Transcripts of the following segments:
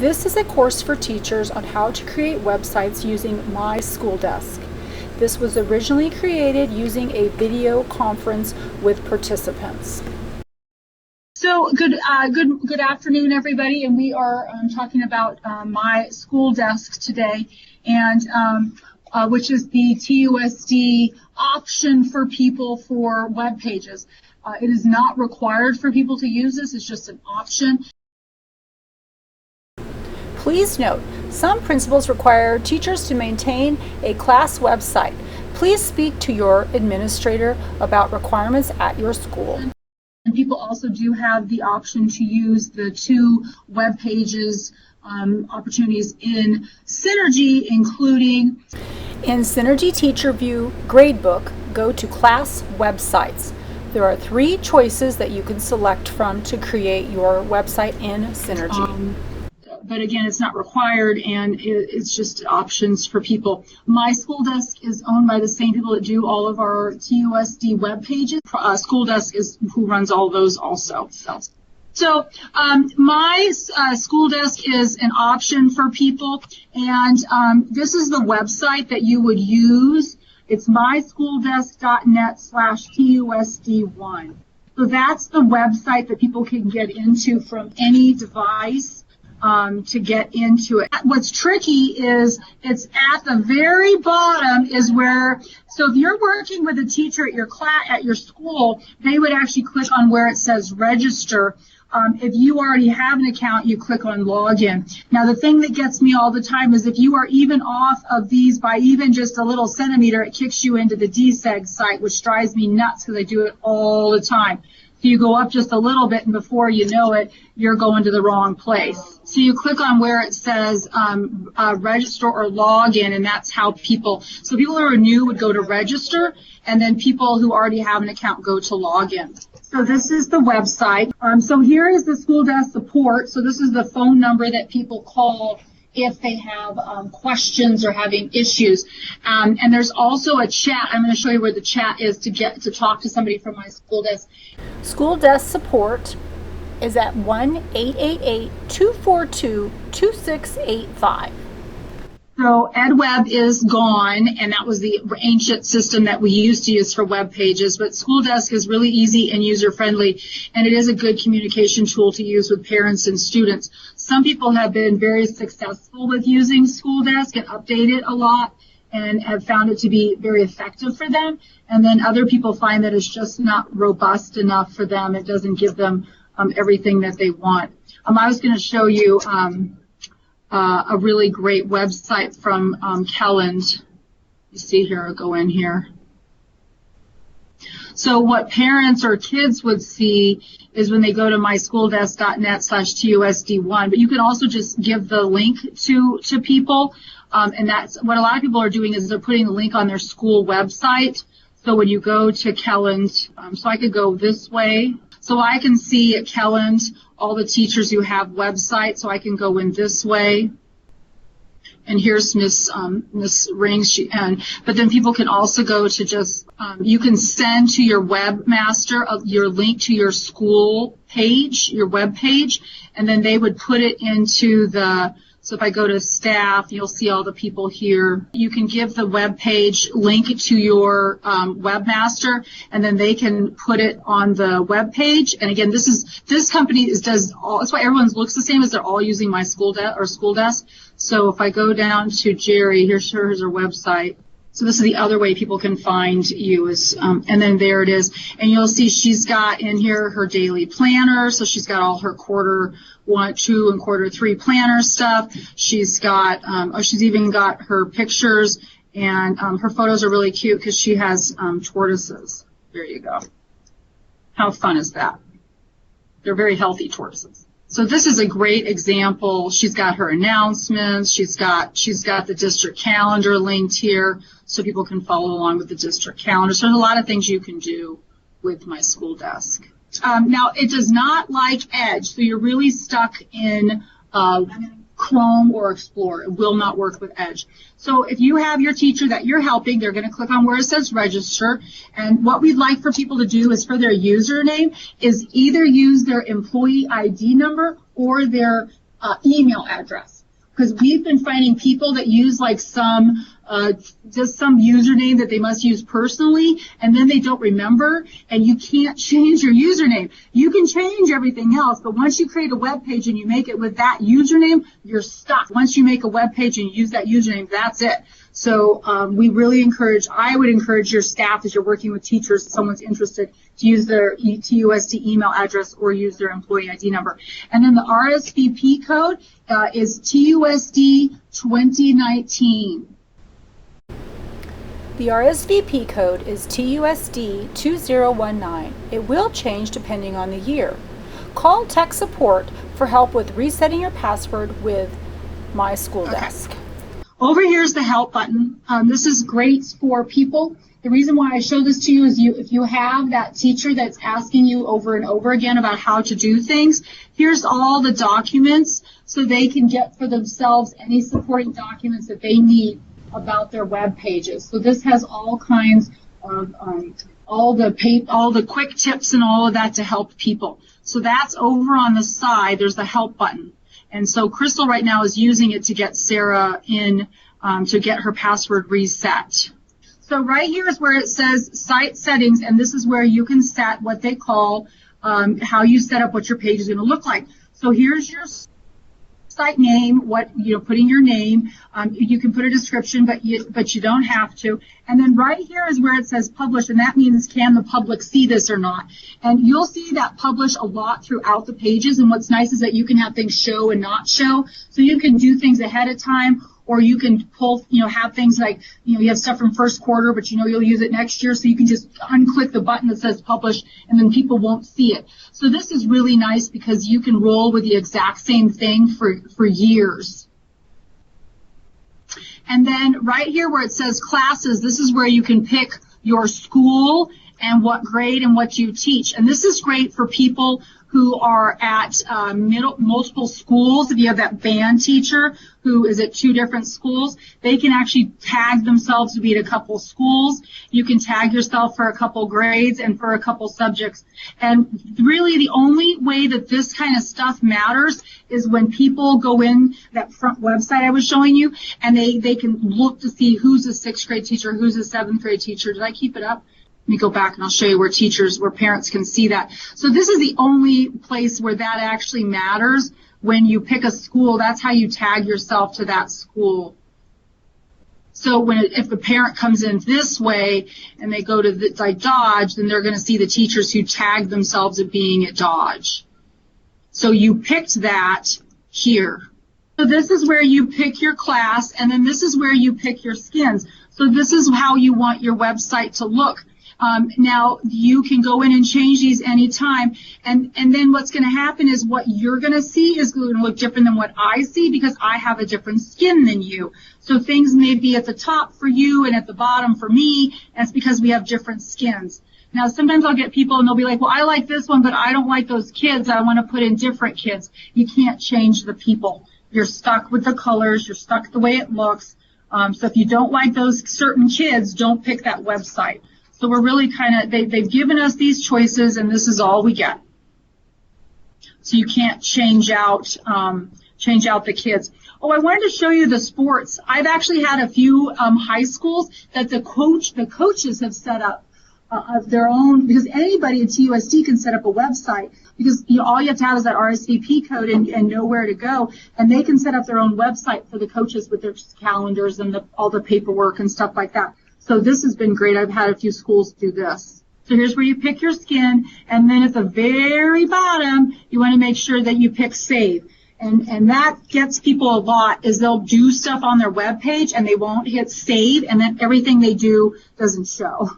This is a course for teachers on how to create websites using MySchoolDesk. This was originally created using a video conference with participants. So good afternoon, everybody, and we are talking about MySchoolDesk today, and which is the TUSD option for people for web pages. It is not required for people to use this; it's just an option. Please note, some principals require teachers to maintain a class website. Please speak to your administrator about requirements at your school. And people also do have the option to use the two web pages opportunities in Synergy, including in Synergy Teacher View Gradebook, go to Class Websites. There are 3 choices that you can select from to create your website in Synergy. But again, it's not required, and it's just options for people. MySchoolDesk is owned by the same people that do all of our TUSD web pages. SchoolDesk is who runs all those also. So MySchoolDesk is an option for people, and this is the website that you would use. It's mySchoolDesk.net/TUSD1. So that's the website that people can get into from any device. To get into it. What's tricky is it's at the very bottom is where, so if you're working with a teacher at your class, at your school, they would actually click on where it says register. If you already have an account, you click on login. Now, the thing that gets me all the time is if you are even off of these by even just a little centimeter, it kicks you into the DSEG site, which drives me nuts because I do it all the time. So you go up just a little bit, and before you know it, you're going to the wrong place. So you click on where it says register or log in, and that's how people, so people who are new would go to register, and then people who already have an account go to log in. So this is the website. So here is the school desk support. So this is the phone number that people call if they have questions or having issues. And there's also a chat. I'm going to show you where the chat is to get to talk to somebody from MySchoolDesk. School desk support is at 1-888-242-2685. So EdWeb is gone, and that was the ancient system that we used to use for web pages, but SchoolDesk is really easy and user-friendly, and it is a good communication tool to use with parents and students. Some people have been very successful with using SchoolDesk and update it a lot and have found it to be very effective for them, and then other people find that it's just not robust enough for them. It doesn't give them everything that they want. I was going to show you a really great website from Kelland. You see here, I'll go in here. So what parents or kids would see is when they go to mySchoolDesk.net/TUSD1, but you can also just give the link to people, and that's what a lot of people are doing is they're putting the link on their school website. So when you go to Kelland, so I could go this way. So I can see at Kelland all the teachers who have websites, so I can go in this way. And here's Miss Rings, but then people can also go to just, you can send to your webmaster your link to your school page, your web page, and then they would put it into the, so if I go to staff, you'll see all the people here. You can give the web page link to your webmaster, and then they can put it on the web page. And again, this company does all. That's why everyone looks the same, as they're all using MySchoolDesk or SchoolDesk. So if I go down to Jerry, here's her website. So this is the other way people can find you is, and then there it is. And you'll see she's got in here her daily planner. So she's got all her quarter 1, 2, and quarter 3 planner stuff. She's got, she's even got her pictures, and her photos are really cute because she has tortoises. There you go. How fun is that? They're very healthy tortoises. So this is a great example. She's got her announcements. She's got the district calendar linked here so people can follow along with the district calendar. So there's a lot of things you can do with MySchoolDesk. Now, it does not like Edge, so you're really stuck in Chrome or Explorer. It will not work with Edge. So if you have your teacher that you're helping, they're going to click on where it says register. And what we'd like for people to do is for their username is either use their employee ID number or their email address. Because we've been finding people that use like just some username that they must use personally, and then they don't remember, and you can't change your username. You can change everything else, but once you create a web page and you make it with that username, you're stuck. Once you make a web page and you use that username, that's it. So I would encourage your staff as you're working with teachers, if someone's interested, to use their TUSD email address or use their employee ID number. And then the RSVP code is TUSD 2019. The RSVP code is TUSD 2019. It will change depending on the year. Call tech support for help with resetting your password with MySchoolDesk. Okay. Over here is the help button. This is great for people. The reason why I show this to you is if you have that teacher that's asking you over and over again about how to do things, here's all the documents so they can get for themselves any supporting documents that they need about their web pages. So this has all kinds of all the quick tips and all of that to help people. So that's over on the side. There's the help button. And so Crystal right now is using it to get Sarah in to get her password reset. So right here is where it says site settings, and this is where you can set what they call how you set up what your page is going to look like. So here's your site name, putting your name. You can put a description, but you don't have to. And then right here is where it says publish, and that means can the public see this or not. And you'll see that publish a lot throughout the pages. And what's nice is that you can have things show and not show. So you can do things ahead of time, or you can pull, have things like, you have stuff from first quarter, but you'll use it next year. So you can just unclick the button that says publish, and then people won't see it. So this is really nice because you can roll with the exact same thing for years. And then right here where it says classes, this is where you can pick your school and what grade and what you teach. And this is great for people who are at multiple schools. If you have that band teacher who is at 2 different schools, they can actually tag themselves to be at a couple schools. You can tag yourself for a couple grades and for a couple subjects. And really the only way that this kind of stuff matters is when people go in that front website I was showing you, and they can look to see who's a 6th grade teacher, who's a 7th grade teacher. Did I keep it up? Let me go back and I'll show you where parents can see that. So this is the only place where that actually matters. When you pick a school, that's how you tag yourself to that school. So if the parent comes in this way and they go to like Dodge, then they're going to see the teachers who tag themselves at being at Dodge. So you picked that here. So this is where you pick your class, and then this is where you pick your skins. So this is how you want your website to look. Now you can go in and change these anytime, and then what's going to happen is what you're going to see is going to look different than what I see because I have a different skin than you. So things may be at the top for you and at the bottom for me, and it's because we have different skins. Now sometimes I'll get people and they'll be like, well, I like this one, but I don't like those kids. I want to put in different kids. You can't change the people. You're stuck with the colors. You're stuck the way it looks. So if you don't like those certain kids, don't pick that website. So we're really they've given us these choices, and this is all we get. So you can't change out the kids. Oh, I wanted to show you the sports. I've actually had a few high schools that the coaches have set up of their own, because anybody at TUSD can set up a website, because all you have to have is that RSVP code and know where to go, and they can set up their own website for the coaches with their calendars and all the paperwork and stuff like that. So this has been great. I've had a few schools do this. So here's where you pick your skin, and then at the very bottom, you want to make sure that you pick save. And that gets people a lot, is they'll do stuff on their web page and they won't hit save, and then everything they do doesn't show.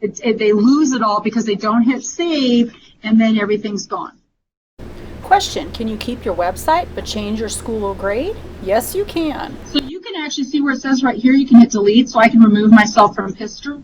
They lose it all because they don't hit save, and then everything's gone. Question, can you keep your website but change your school or grade? Yes, you can. So you can actually see where it says right here, you can hit delete, so I can remove myself from history.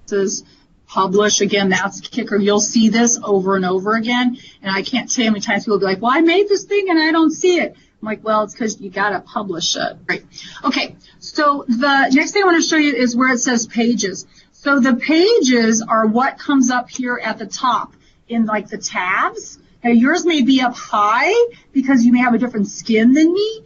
It says publish, again, that's the kicker. You'll see this over and over again, and I can't tell you how many times people will be like, well, I made this thing and I don't see it. I'm like, well, it's because you got to publish it. Right. Okay, so the next thing I want to show you is where it says pages. So the pages are what comes up here at the top in like the tabs. Now yours may be up high because you may have a different skin than me,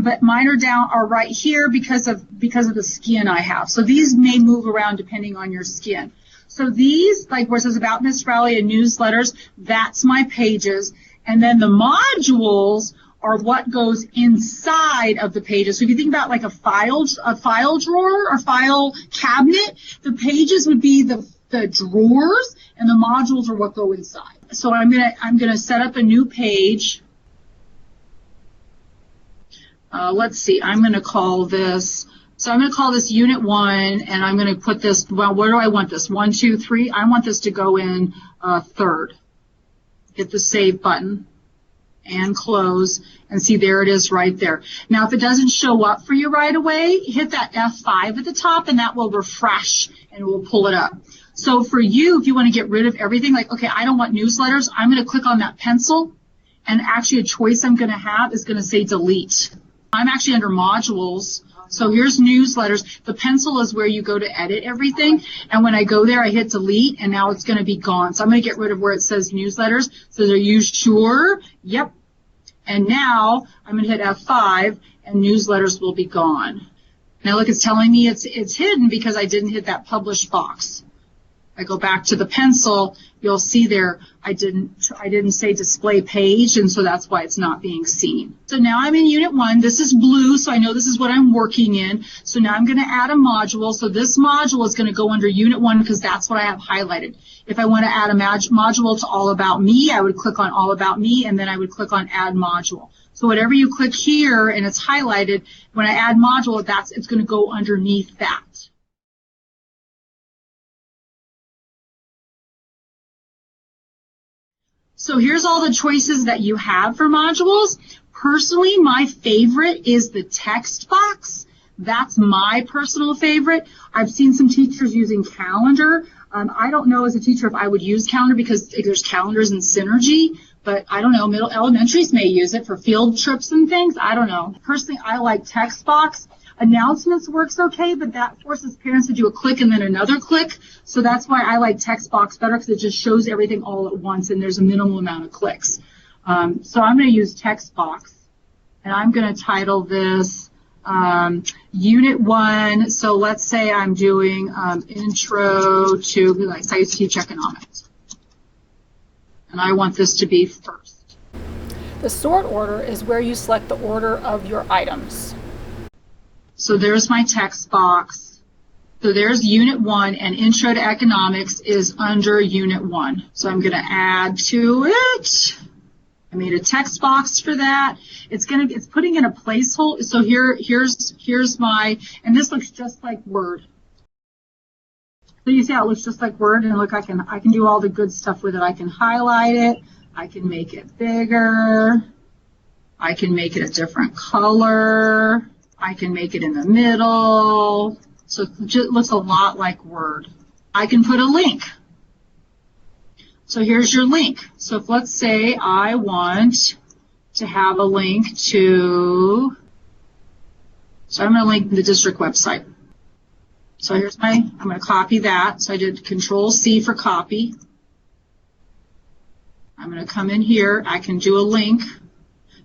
but mine are right here because of the skin I have. So these may move around depending on your skin. So these, like where it says about Miss Rowley and newsletters, that's my pages. And then the modules are what goes inside of the pages. So if you think about like a file drawer or file cabinet, the pages would be the drawers, and the modules are what go inside. So I'm gonna set up a new page. Let's see. I'm gonna call this. So I'm gonna call this Unit 1, and I'm gonna put this. Well, where do I want this? 1, 2, 3. I want this to go in third. Hit the Save button and close, and see there it is right there. Now if it doesn't show up for you right away, hit that F5 at the top and that will refresh and we'll pull it up. So for you, if you want to get rid of everything, like, okay, I don't want newsletters, I'm going to click on that pencil, and actually a choice I'm going to have is going to say delete. I'm actually under modules. So here's newsletters. The pencil is where you go to edit everything. And when I go there, I hit delete, and now it's going to be gone. So I'm going to get rid of where it says newsletters. So are you sure? Yep. And now I'm going to hit F5, and newsletters will be gone. Now look, it's telling me it's hidden because I didn't hit that publish box. I go back to the pencil, you'll see there I didn't say display page, and so that's why it's not being seen. So now I'm in Unit 1. This is blue, so I know this is what I'm working in. So now I'm going to add a module. So this module is going to go under Unit 1 because that's what I have highlighted. If I want to add a module to All About Me, I would click on All About Me, and then I would click on Add Module. So whatever you click here and it's highlighted, when I add module, it's going to go underneath that. So here's all the choices that you have for modules. Personally, my favorite is the text box. That's my personal favorite. I've seen some teachers using calendar. I don't know as a teacher if I would use calendar because there's calendars in Synergy, but I don't know, elementaries may use it for field trips and things. I don't know. Personally, I like text box. Announcements works okay, but that forces parents to do a click and then another click. So that's why I like text box better, because it just shows everything all at once and there's a minimal amount of clicks. So I'm going to use text box, and I'm going to title this Unit 1. So let's say I'm doing Intro to, like, I used to teach economics. And I want this to be first. The sort order is where you select the order of your items. So there's my text box. So there's Unit 1, and Intro to Economics is under Unit 1. So I'm going to add to it. I made a text box for that. It's putting in a placeholder. So here's my, and this looks just like Word. So you see how it looks just like Word, and look, I can do all the good stuff with it. I can highlight it. I can make it bigger. I can make it a different color. I can make it in the middle. So it looks a lot like Word. I can put a link. So here's your link. So if, let's say I want to have a link to, so I'm going to link the district website. So here's I'm going to copy that. So I did Control-C for copy. I'm going to come in here. I can do a link.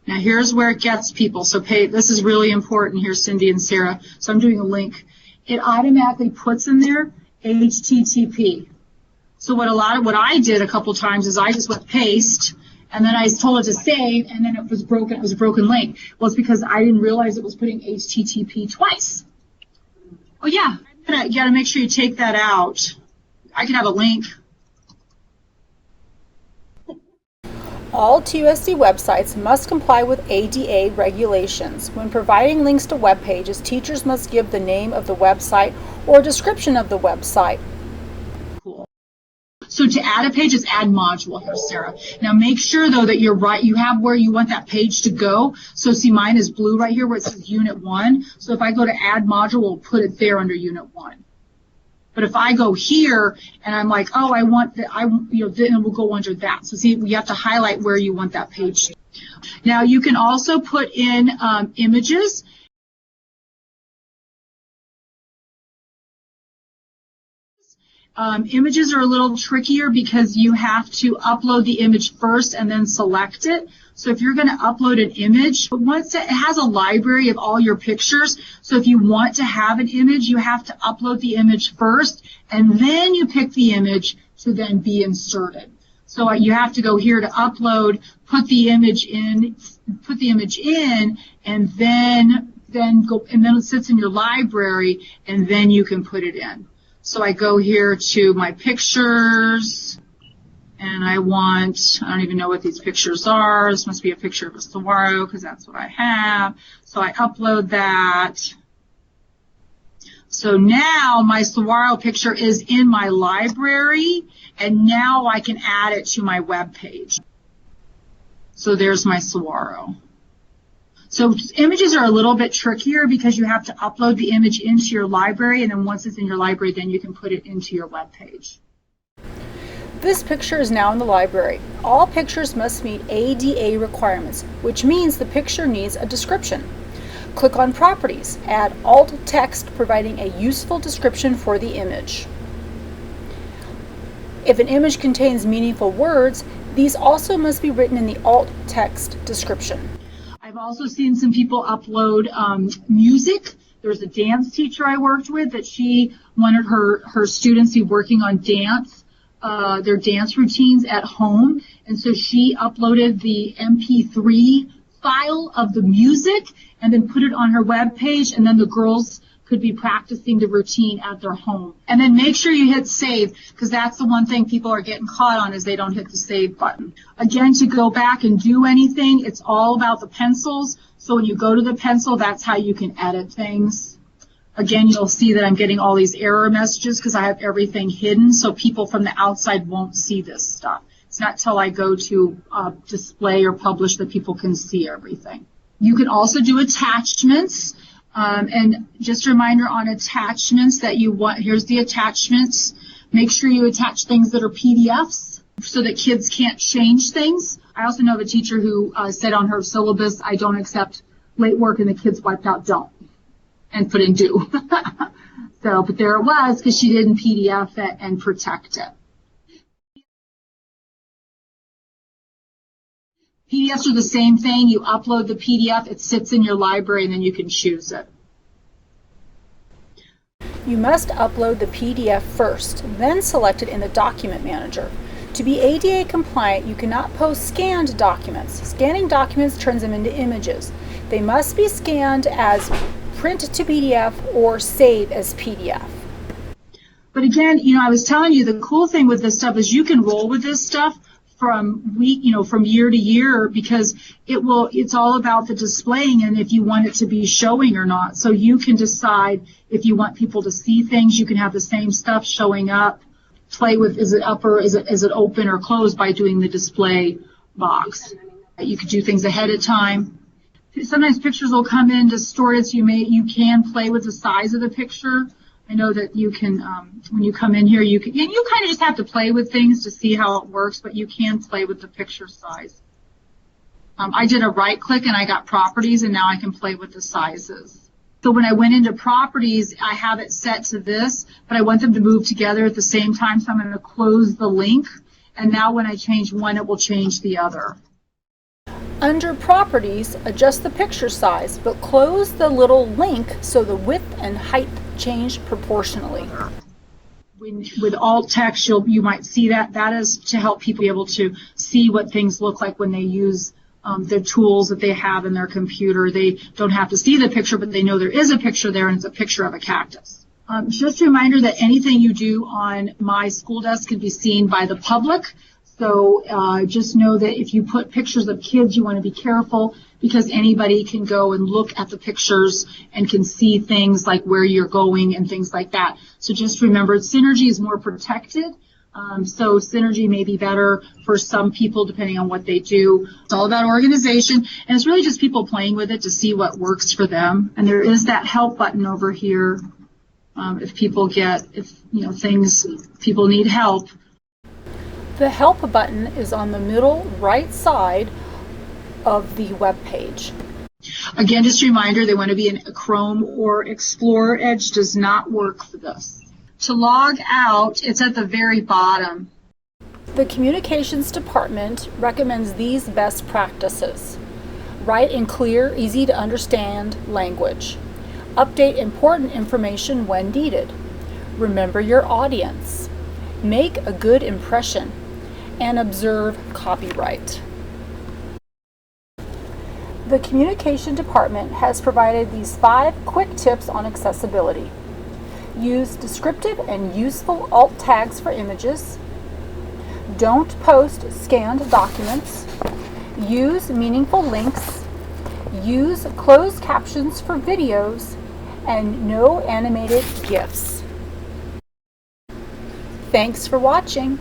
Now here's where it gets people. So this is really important here, Cindy and Sarah. So I'm doing a link. It automatically puts in there HTTP. So what I did a couple times is I just went paste, and then I told it to save, and then it was broken. It was a broken link. Well, it's because I didn't realize it was putting HTTP twice. Oh yeah, you got to make sure you take that out. I can have a link. All TUSD websites must comply with ADA regulations. When providing links to web pages, teachers must give the name of the website or a description of the website. Cool. So to add a page is add module here, Sarah. Now make sure though that you're right. You have where you want that page to go. So see, mine is blue right here where it says Unit 1. So if I go to add module, we'll put it there under Unit 1. But if I go here and I'm like, oh, I want then we'll go under that. So see, you have to highlight where you want that page. Now you can also put in images. Images are a little trickier because you have to upload the image first and then select it. So if you're going to upload an image, once it has a library of all your pictures, so if you want to have an image, you have to upload the image first, and then you pick the image to then be inserted. So you have to go here to upload, put the image in, and then go, and then it sits in your library, and then you can put it in. So I go here to my pictures, and I don't even know what these pictures are. This must be a picture of a saguaro because that's what I have. So I upload that. So now my saguaro picture is in my library, and now I can add it to my web page. So there's my saguaro. So images are a little bit trickier because you have to upload the image into your library, and then once it's in your library, then you can put it into your web page. This picture is now in the library. All pictures must meet ADA requirements, which means the picture needs a description. Click on Properties, add alt text providing a useful description for the image. If an image contains meaningful words, these also must be written in the alt text description. I've also seen some people upload music. There was a dance teacher I worked with that she wanted her students to be working on their dance routines at home. And so she uploaded the MP3 file of the music and then put it on her web page, and then the girls could be practicing the routine at their home. And then make sure you hit save, because that's the one thing people are getting caught on, is they don't hit the save button. Again, to go back and do anything, it's all about the pencils. So when you go to the pencil, that's how you can edit things. Again, you'll see that I'm getting all these error messages because I have everything hidden, so people from the outside won't see this stuff. It's not till I go to display or publish that people can see everything. You can also do attachments. And just a reminder on attachments that here's the attachments. Make sure you attach things that are PDFs so that kids can't change things. I also know of a teacher who said on her syllabus, I don't accept late work, and the kids wiped out don't and put in do. But there it was because she didn't PDF it and protect it. PDFs are the same thing. You upload the PDF, it sits in your library, and then you can choose it. You must upload the PDF first, then select it in the Document Manager. To be ADA compliant, you cannot post scanned documents. Scanning documents turns them into images. They must be scanned as print to PDF or save as PDF. But again, I was telling you the cool thing with this stuff is you can roll with this stuff from year to year, because it's all about the displaying and if you want it to be showing or not. So you can decide if you want people to see things. You can have the same stuff showing up. Play with, is it up or is it open or closed by doing the display box. You could do things ahead of time. Sometimes pictures will come in to storage, so you can play with the size of the picture. I know that you can, when you come in here, you kind of just have to play with things to see how it works, but you can play with the picture size. I did a right click and I got properties, and now I can play with the sizes. So when I went into properties, I have it set to this, but I want them to move together at the same time, so I'm going to close the link, and now when I change one, it will change the other. Under Properties, adjust the picture size, but close the little link so the width and height change proportionally. With alt text, you might see that. That is to help people be able to see what things look like when they use the tools that they have in their computer. They don't have to see the picture, but they know there is a picture there, and it's a picture of a cactus. Just a reminder that anything you do on MySchoolDesk can be seen by the public. So just know that if you put pictures of kids, you want to be careful, because anybody can go and look at the pictures and can see things like where you're going and things like that. So just remember, Synergy is more protected. So Synergy may be better for some people depending on what they do. It's all about organization, and it's really just people playing with it to see what works for them. And there is that help button over here if people need help. The Help button is on the middle right side of the web page. Again, just a reminder, they want to be in Chrome or Explorer. Edge does not work for this. To log out, it's at the very bottom. The Communications Department recommends these best practices. Write in clear, easy to understand language. Update important information when needed. Remember your audience. Make a good impression. And observe copyright. The Communication Department has provided these 5 quick tips on accessibility. Use descriptive and useful alt tags for images. Don't post scanned documents. Use meaningful links. Use closed captions for videos. And no animated GIFs. Thanks for watching.